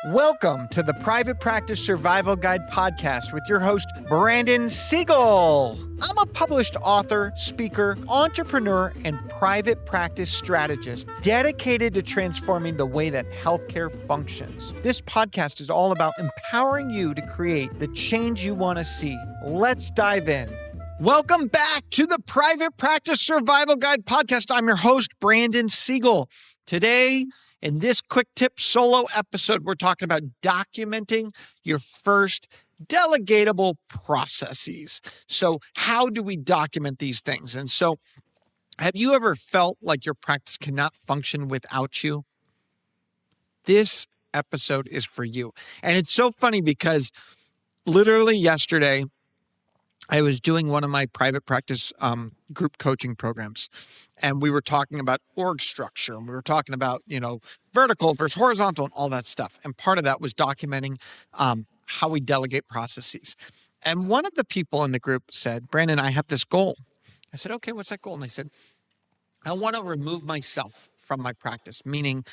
Welcome to the Private Practice Survival Guide podcast with your host, Brandon Seigel. I'm a published author, speaker, entrepreneur, and private practice strategist dedicated to transforming the way that healthcare functions. This podcast is all about empowering you to create the change you want to see. Let's dive in. Welcome back to the Private Practice Survival Guide podcast. I'm your host, Brandon Seigel. Today, in this quick tip solo episode, we're talking about documenting your first delegatable processes. So how do we document these things? And so have you ever felt like your practice cannot function without you? This episode is for you. And it's so funny because literally yesterday, I was doing one of my private practice group coaching programs, and we were talking about org structure, and we were talking about, vertical versus horizontal and all that stuff. And part of that was documenting how we delegate processes. And one of the people in the group said, Brandon, I have this goal. I said, okay, what's that goal? And they said, I want to remove myself from my practice, meaning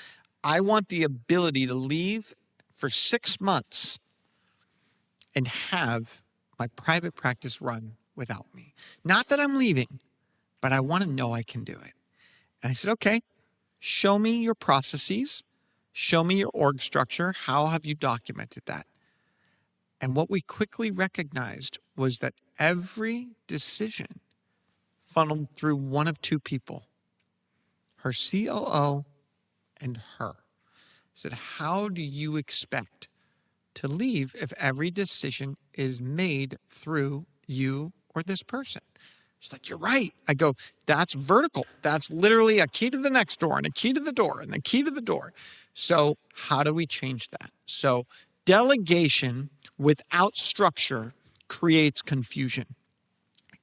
I want the ability to leave for 6 months and have my private practice run without me. Not that I'm leaving, but I want to know I can do it. And I said, okay, show me your processes. Show me your org structure. How have you documented that? And what we quickly recognized was that every decision funneled through one of two people, her COO and her. I said, how do you expect to leave if every decision is made through you or this person? She's like, you're right. I go, that's vertical. That's literally a key to the next door and a key to the door and the key to the door. So how do we change that? So delegation without structure creates confusion,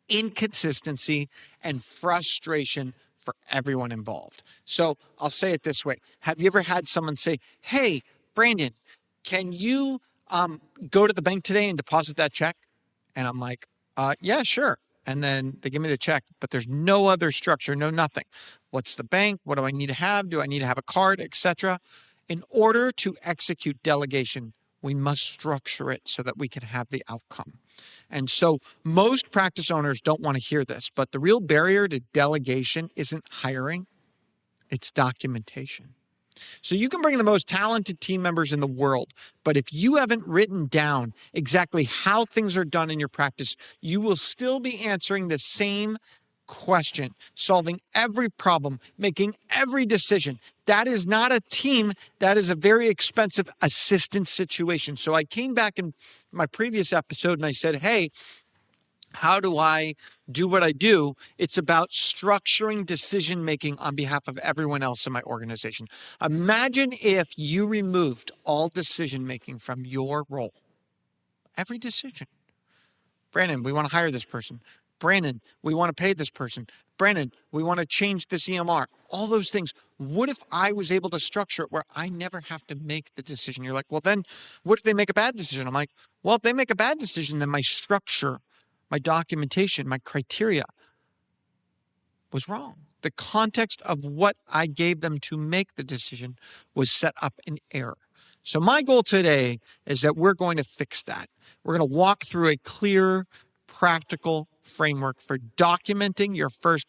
inconsistency, and frustration for everyone involved. So I'll say it this way. Have you ever had someone say, hey, Brandon, can you go to the bank today and deposit that check? And I'm like, yeah, sure. And then they give me the check, but there's no other structure, no nothing. What's the bank? What do I need to have? Do I need to have a card, etc.? In order to execute delegation, we must structure it so that we can have the outcome. And so most practice owners don't want to hear this, but the real barrier to delegation isn't hiring, it's documentation. So you can bring the most talented team members in the world, but if you haven't written down exactly how things are done in your practice, you will still be answering the same question, solving every problem, making every decision. That is not a team. That is a very expensive assistant situation. So I came back in my previous episode and I said, hey, how do I do what I do? It's about structuring decision-making on behalf of everyone else in my organization. Imagine if you removed all decision-making from your role. Every decision. Brandon, we want to hire this person. Brandon, we want to pay this person. Brandon, we want to change this EMR. All those things. What if I was able to structure it where I never have to make the decision? You're like, well, then what if they make a bad decision? I'm like, well, if they make a bad decision, then my structure, my documentation, my criteria was wrong. The context of what I gave them to make the decision was set up in error. So my goal today is that we're going to fix that. We're going to walk through a clear, practical framework for documenting your first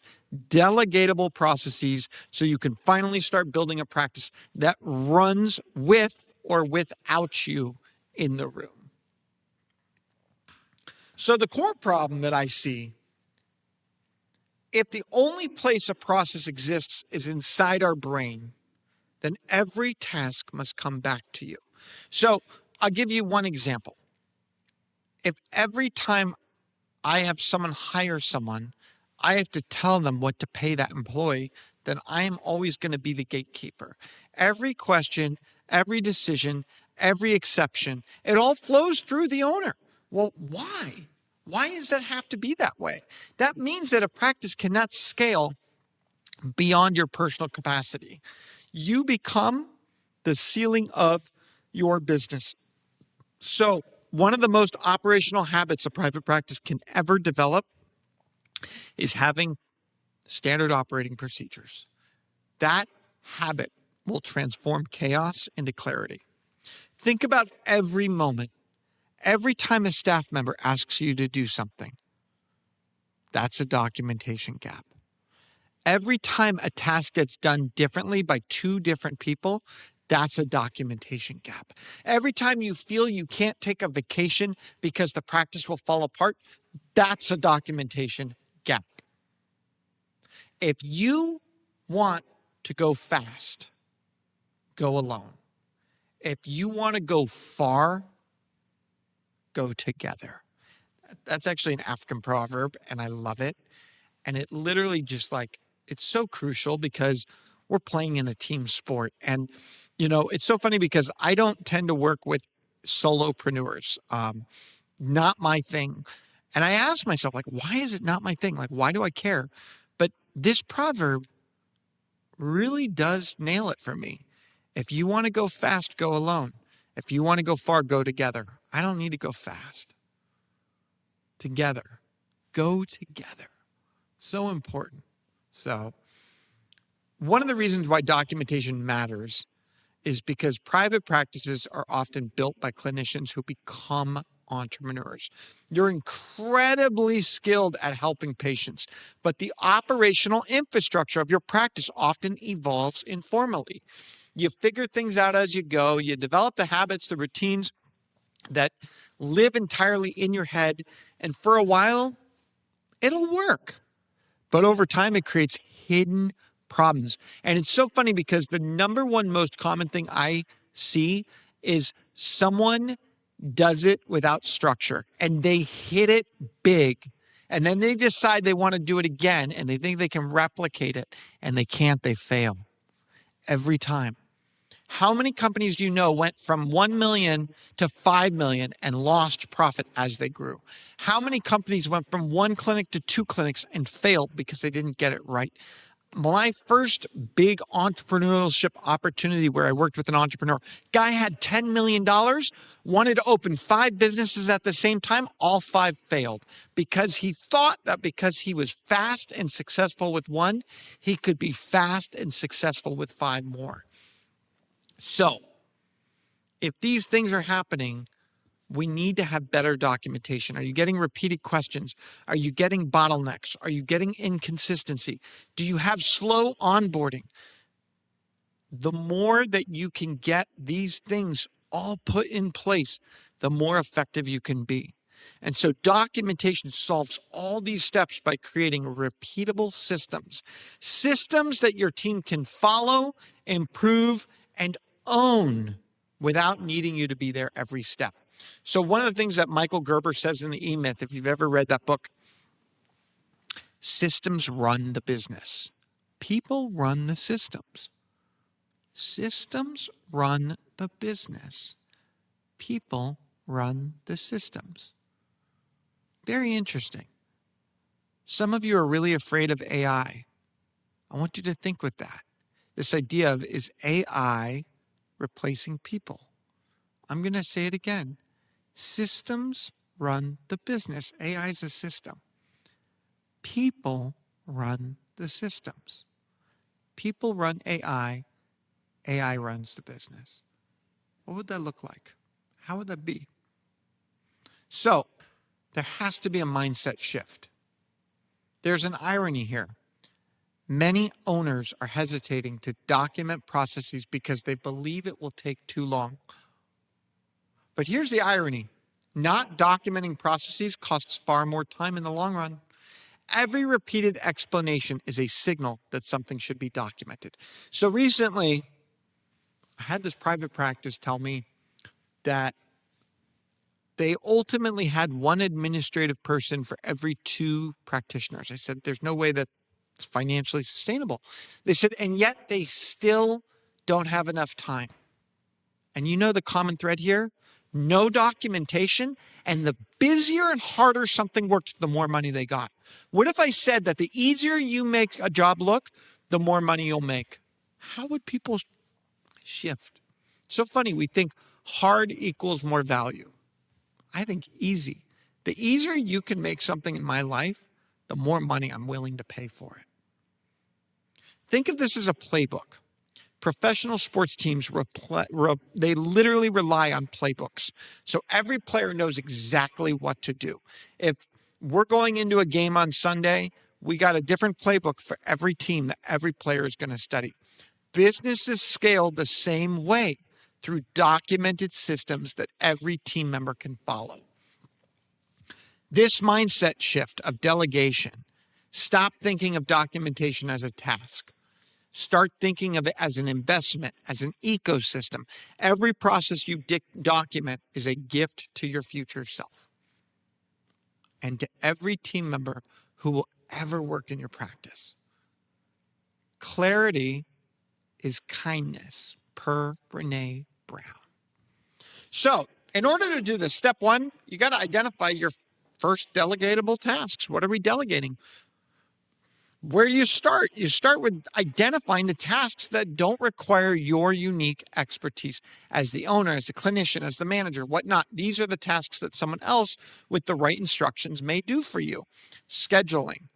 delegatable processes so you can finally start building a practice that runs with or without you in the room. So the core problem that I see, if the only place a process exists is inside our brain, then every task must come back to you. So I'll give you one example. If every time I have someone hire someone, I have to tell them what to pay that employee, then I am always going to be the gatekeeper. Every question, every decision, every exception, it all flows through the owner. Well, why? Why does that have to be that way? That means that a practice cannot scale beyond your personal capacity. You become the ceiling of your business. So one of the most operational habits a private practice can ever develop is having standard operating procedures. That habit will transform chaos into clarity. Think about every moment. Every time a staff member asks you to do something, that's a documentation gap. Every time a task gets done differently by two different people, that's a documentation gap. Every time you feel you can't take a vacation because the practice will fall apart, that's a documentation gap. If you want to go fast, go alone. If you want to go far, go together. That's actually an African proverb, and I love it. And it literally just it's so crucial because we're playing in a team sport. And, it's so funny because I don't tend to work with solopreneurs. Not my thing. And I asked myself, why is it not my thing? Why do I care? But this proverb really does nail it for me. If you want to go fast, go alone. If you want to go far, go together. I don't need to go fast. Together. Go together. So important. So, one of the reasons why documentation matters is because private practices are often built by clinicians who become entrepreneurs. You're incredibly skilled at helping patients, but the operational infrastructure of your practice often evolves informally. You figure things out as you go. You develop the habits, the routines that live entirely in your head, and for a while, it'll work. But over time, it creates hidden problems. And it's so funny because the number one most common thing I see is someone does it without structure and they hit it big. And then they decide they want to do it again and they think they can replicate it and they can't, they fail every time. How many companies do you know went from 1 million to 5 million and lost profit as they grew? How many companies went from 1 clinic to 2 clinics and failed because they didn't get it right? My first big entrepreneurship opportunity where I worked with an entrepreneur, guy had $10 million, wanted to open 5 businesses at the same time. All 5 failed because he thought that because he was fast and successful with one, he could be fast and successful with 5 more. So, if these things are happening, we need to have better documentation. Are you getting repeated questions? Are you getting bottlenecks? Are you getting inconsistency? Do you have slow onboarding? The more that you can get these things all put in place, the more effective you can be. And so documentation solves all these steps by creating repeatable systems. Systems that your team can follow, improve, and own without needing you to be there every step. So one of the things that Michael Gerber says in the E-Myth, if you've ever read that book, systems run the business. People run the systems. Systems run the business. People run the systems. Very interesting. Some of you are really afraid of AI. I want you to think with that. This idea of, is AI replacing people? I'm going to say it again. Systems run the business. AI is a system. People run the systems. People run AI. AI runs the business. What would that look like? How would that be? So, there has to be a mindset shift. There's an irony here. Many owners are hesitating to document processes because they believe it will take too long. But here's the irony. Not documenting processes costs far more time in the long run. Every repeated explanation is a signal that something should be documented. So recently, I had this private practice tell me that they ultimately had one administrative person for every 2 practitioners. I said, there's no way that's financially sustainable. They said, and yet they still don't have enough time. And you know the common thread here? No documentation, and the busier and harder something worked, the more money they got. What if I said that the easier you make a job look, the more money you'll make? How would people shift? So funny, we think hard equals more value. I think easy. The easier you can make something in my life, the more money I'm willing to pay for it. Think of this as a playbook. Professional sports teams, they literally rely on playbooks. So every player knows exactly what to do. If we're going into a game on Sunday, we got a different playbook for every team that every player is going to study. Businesses scale the same way through documented systems that every team member can follow. This mindset shift of delegation, stop thinking of documentation as a task. Start thinking of it as an investment, as an ecosystem. Every process you document is a gift to your future self and to every team member who will ever work in your practice. Clarity is kindness, per Brene Brown. So, in order to do this, step one, you got to identify your first delegatable tasks. What are we delegating? Where do you start? You start with identifying the tasks that don't require your unique expertise as the owner, as the clinician, as the manager, whatnot. These are the tasks that someone else with the right instructions may do for you. Scheduling,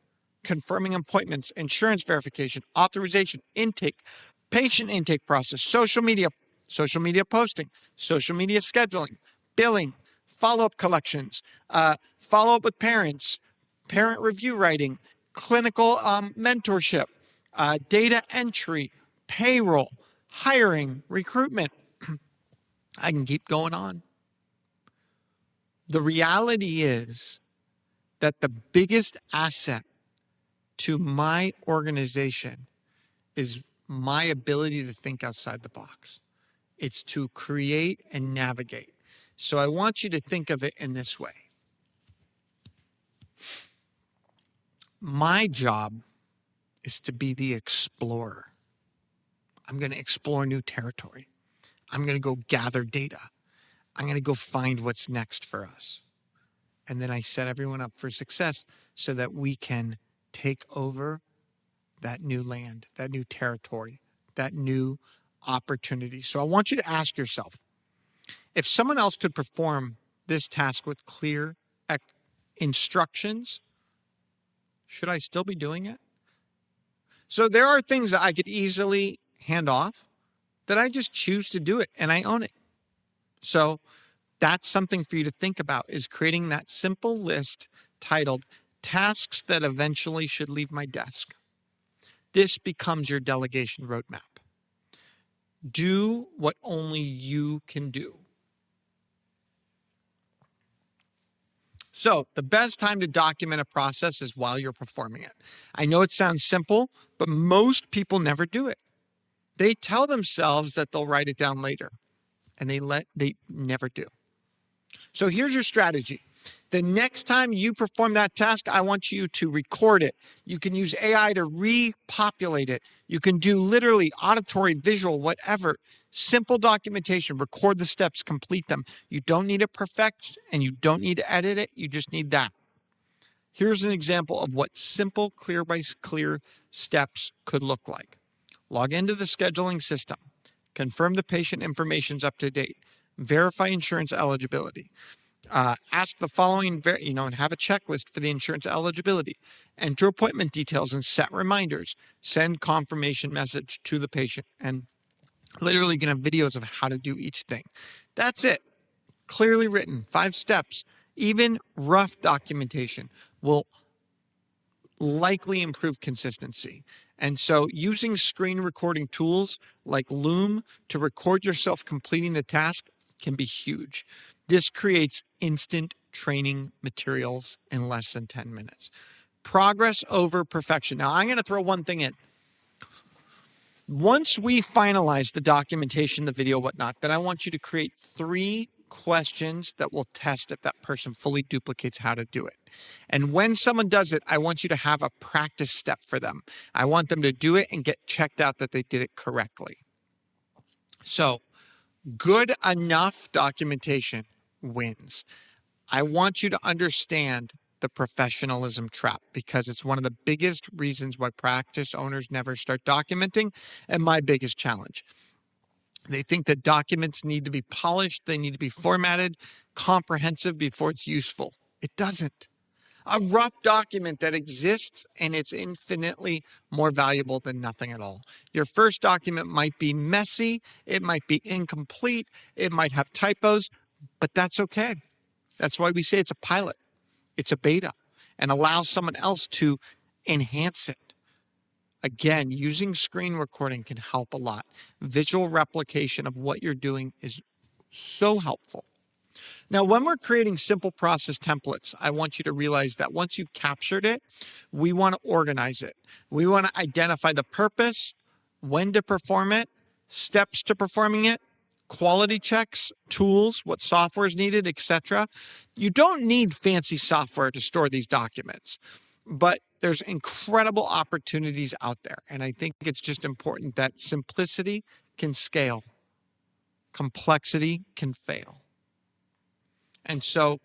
confirming appointments, insurance verification, authorization, intake, patient intake process, social media posting, social media scheduling, billing, follow-up collections, follow-up with parents, parent review writing, clinical mentorship, data entry, payroll, hiring, recruitment. I can keep going on. The reality is that the biggest asset to my organization is my ability to think outside the box. It's to create and navigate. So I want you to think of it in this way. My job is to be the explorer. I'm going to explore new territory. I'm going to go gather data. I'm going to go find what's next for us. And then I set everyone up for success so that we can take over that new land, that new territory, that new opportunity. So I want you to ask yourself, if someone else could perform this task with clear instructions, should I still be doing it? So there are things that I could easily hand off that I just choose to do it and I own it. So that's something for you to think about, is creating that simple list titled tasks that eventually should leave my desk. This becomes your delegation roadmap. Do what only you can do. So the best time to document a process is while you're performing it. I know it sounds simple, but most people never do it. They tell themselves that they'll write it down later, and they never do. So here's your strategy. The next time you perform that task, I want you to record it. You can use AI to repopulate it. You can do literally auditory, visual, whatever. Simple documentation. Record the steps, complete them. You don't need it perfect, and you don't need to edit it. You just need that. Here's an example of what simple, clear by clear steps could look like. Log into the scheduling system. Confirm the patient information's up to date. Verify insurance eligibility. Ask the following, and have a checklist for the insurance eligibility. Enter appointment details and set reminders. Send confirmation message to the patient. And literally going to have videos of how to do each thing. That's it. Clearly written, 5 steps. Even rough documentation will likely improve consistency. And so using screen recording tools like Loom to record yourself completing the task can be huge. This creates instant training materials in less than 10 minutes. Progress over perfection. Now, I'm going to throw one thing in. Once we finalize the documentation, the video, whatnot, then I want you to create 3 questions that will test if that person fully duplicates how to do it. And when someone does it, I want you to have a practice step for them. I want them to do it and get checked out that they did it correctly. So, good enough documentation wins. I want you to understand the professionalism trap, because it's one of the biggest reasons why practice owners never start documenting, and my biggest challenge. They think that documents need to be polished, they need to be formatted, comprehensive before it's useful. It doesn't. A rough document that exists and it's infinitely more valuable than nothing at all. Your first document might be messy, it might be incomplete, it might have typos, but that's okay. That's why we say it's a pilot, it's a beta, and allow someone else to enhance it. Again, using screen recording can help a lot. Visual replication of what you're doing is so helpful. Now, when we're creating simple process templates, I want you to realize that once you've captured it, we want to organize it. We want to identify the purpose, when to perform it, steps to performing it, quality checks, tools, what software is needed, etc. You don't need fancy software to store these documents, but there's incredible opportunities out there. And I think it's just important that simplicity can scale, complexity can fail. And so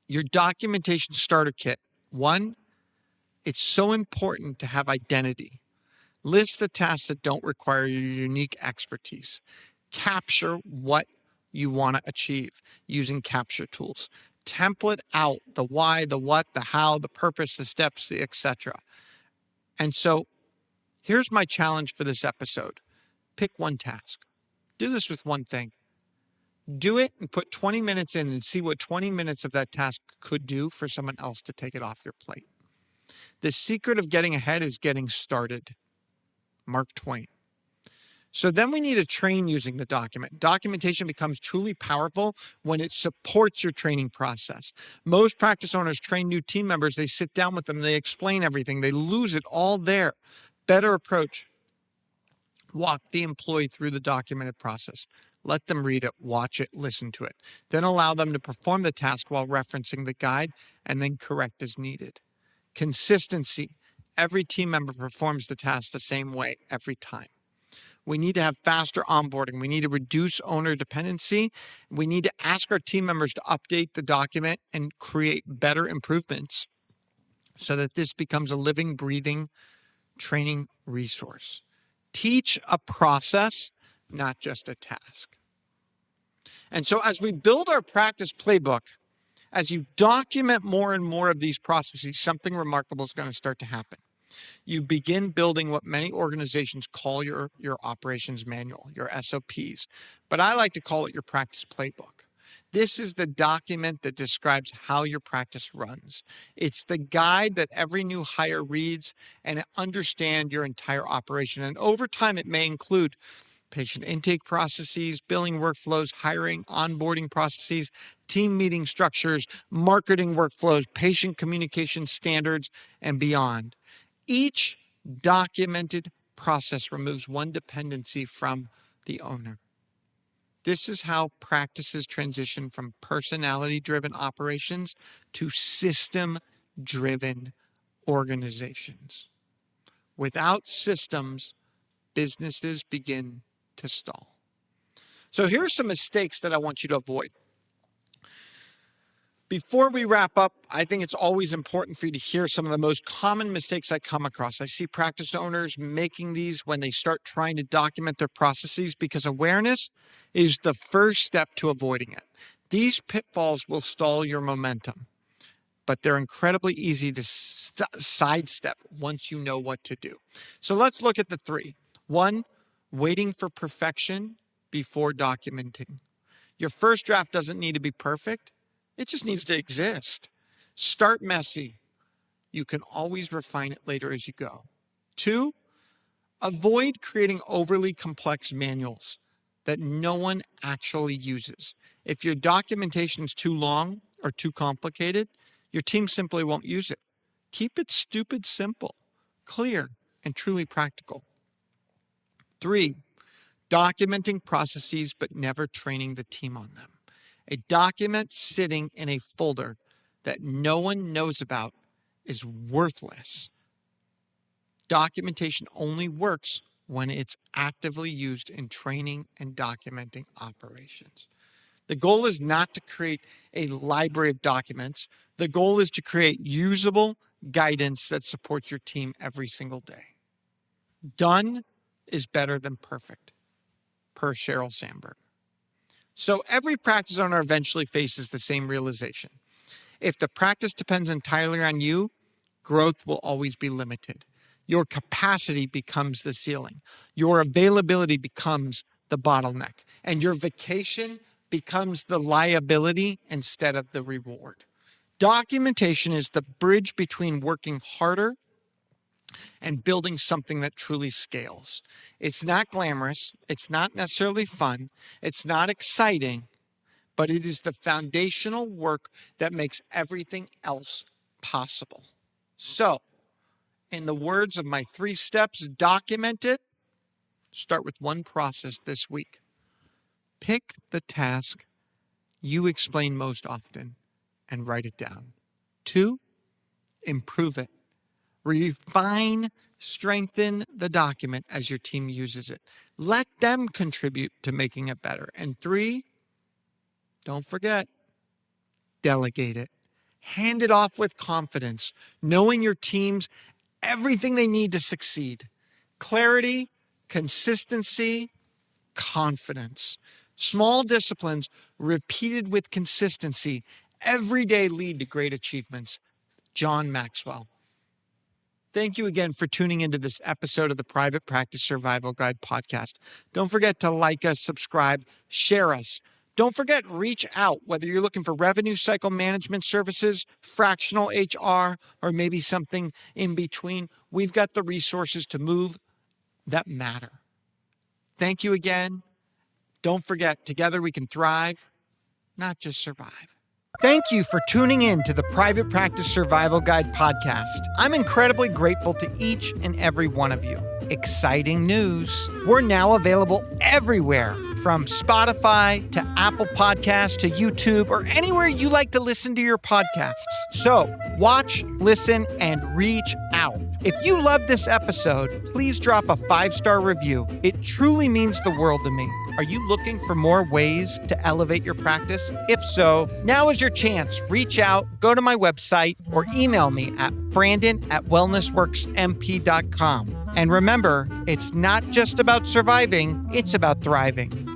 your documentation starter kit, one, it's so important to have identity. List the tasks that don't require your unique expertise. Capture what you want to achieve using capture tools. Template out the why, the what, the how, the purpose, the steps, the etc. And so here's my challenge for this episode. Pick one task. Do this with one thing. Do it and put 20 minutes in and see what 20 minutes of that task could do for someone else to take it off your plate. The secret of getting ahead is getting started. Mark Twain. So then we need to train using the document. Documentation becomes truly powerful when it supports your training process. Most practice owners train new team members. They sit down with them. They explain everything. They lose it all there. Better approach. Walk the employee through the documented process. Let them read it, watch it, listen to it. Then allow them to perform the task while referencing the guide and then correct as needed. Consistency. Every team member performs the task the same way every time. We need to have faster onboarding. We need to reduce owner dependency. We need to ask our team members to update the document and create better improvements so that this becomes a living, breathing training resource. Teach a process, not just a task. And so as we build our practice playbook, as you document more and more of these processes, something remarkable is going to start to happen. You begin building what many organizations call your operations manual, your SOPs, but I like to call it your practice playbook. This is the document that describes how your practice runs. It's the guide that every new hire reads and understand your entire operation. And over time, it may include patient intake processes, billing workflows, hiring, onboarding processes, team meeting structures, marketing workflows, patient communication standards, and beyond. Each documented process removes one dependency from the owner. This is how practices transition from personality-driven operations to system-driven organizations. Without systems, businesses begin to stall. So here are some mistakes that I want you to avoid. Before we wrap up, I think it's always important for you to hear some of the most common mistakes I come across. I see practice owners making these when they start trying to document their processes because awareness is the first step to avoiding it. These pitfalls will stall your momentum, but they're incredibly easy to sidestep once you know what to do. So let's look at the three. One, waiting for perfection before documenting. Your first draft doesn't need to be perfect. It just needs to exist. Start messy. You can always refine it later as you go. Two, avoid creating overly complex manuals that no one actually uses. If your documentation is too long or too complicated, your team simply won't use it. Keep it stupid simple, clear, and truly practical. Three, documenting processes but never training the team on them. A document sitting in a folder that no one knows about is worthless. Documentation only works when it's actively used in training and documenting operations. The goal is not to create a library of documents. The goal is to create usable guidance that supports your team every single day. Done is better than perfect, per Sheryl Sandberg. So every practice owner eventually faces the same realization. If the practice depends entirely on you, growth will always be limited. Your capacity becomes the ceiling. Your availability becomes the bottleneck. And your vacation becomes the liability instead of the reward. Documentation is the bridge between working harder and building something that truly scales. It's not glamorous. It's not necessarily fun. It's not exciting, but it is the foundational work that makes everything else possible. So, in the words of my 3 steps, document it. Start with one process this week. Pick the task you explain most often and write it down. 2, improve it. Refine, strengthen the document as your team uses it. Let them contribute to making it better. And 3, don't forget, delegate it. Hand it off with confidence, knowing your team's everything they need to succeed. Clarity, consistency, confidence. Small disciplines repeated with consistency every day lead to great achievements. John Maxwell. Thank you again for tuning into this episode of the Private Practice Survival Guide podcast. Don't forget to like us, subscribe, share us. Don't forget, reach out, whether you're looking for revenue cycle management services, fractional HR, or maybe something in between. We've got the resources to move that matter. Thank you again. Don't forget, together we can thrive, not just survive. Thank you for tuning in to the Private Practice Survival Guide podcast. I'm incredibly grateful to each and every one of you. Exciting news. We're now available everywhere, from Spotify to Apple Podcasts to YouTube or anywhere you like to listen to your podcasts. So watch, listen, and reach out. If you love this episode, please drop a 5-star review. It truly means the world to me. Are you looking for more ways to elevate your practice? If so, now is your chance. Reach out, go to my website, or email me at brandon@wellnessworksmp.com. And remember, it's not just about surviving, it's about thriving.